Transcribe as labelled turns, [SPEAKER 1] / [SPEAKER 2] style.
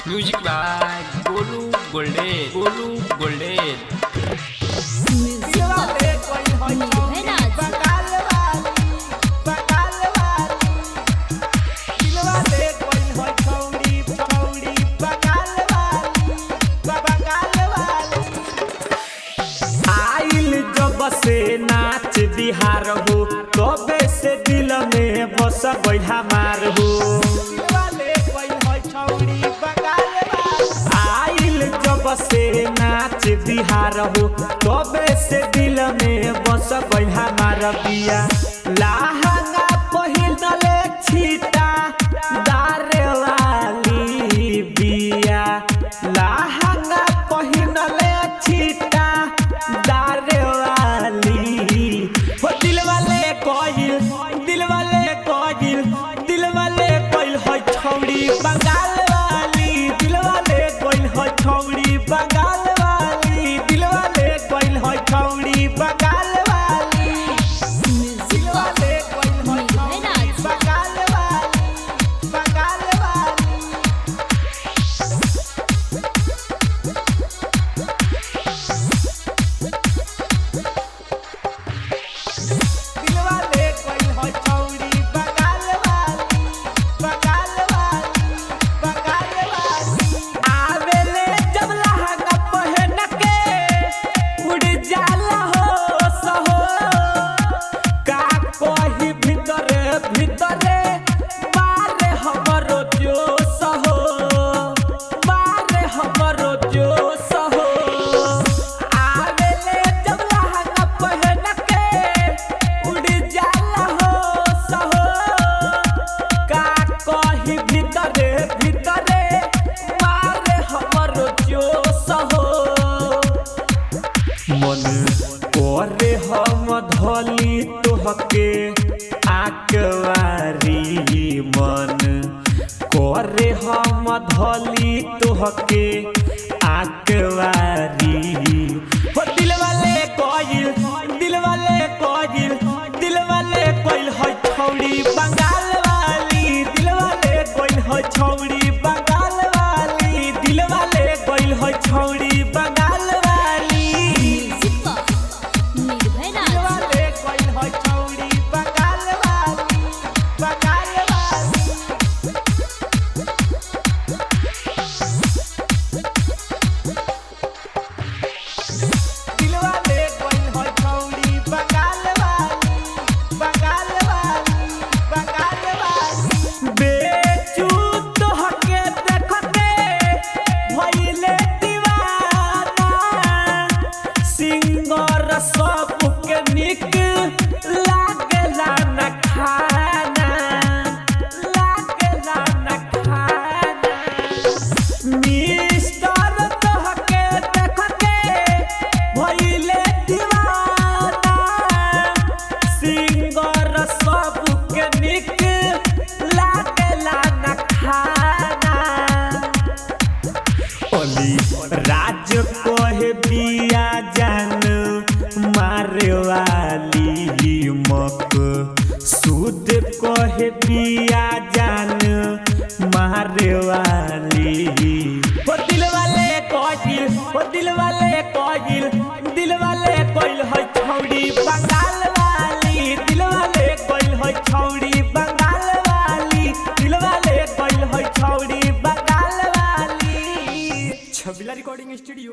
[SPEAKER 1] Music by Golu golden
[SPEAKER 2] से नाच बिहार हो तबे से दिल में बस बैठा मार हो आइल जब से नाच बिहार हो तबे से दिल में बस बैठा मार बिया लहंगा पहिनले छीटा दारे वाली बिया लहंगा पहिनले छीटा दारे बंगाल वाली दिल वाले कोइल हो छौड़ी बंगाल वाली दिल वाले कोइल हो छौड़ी बंगाल वाली दिल वाले कोइल हो छौड़ी बंगाल वाली बंगाल वाली दिल वाले कोइल हो छौड़ी बंगाल वाली बंगाल मन करे हम धली तोहके आकवारी मन करे हम धली तोहके आकवारी हो दिल वाले कोइल हो छौड़ी बंगाल वाली दिल वाले कोइल हो छौड़ी बंगाल वाली दिल वाले कोइल हो छौड़ी बंगाल राज कहे बिया जान मारे वाली मक सूद कहे बिया जान मारे वाली हो दिल वाले कोइल हो छौड़ी बंगाल वाली दिल वाले कोइल हो छौड़ी बंगाल वाली दिल वाले कोइल हो छौड़ी बंगाल वाली छबिला रिकॉर्डिंग स्टूडियो।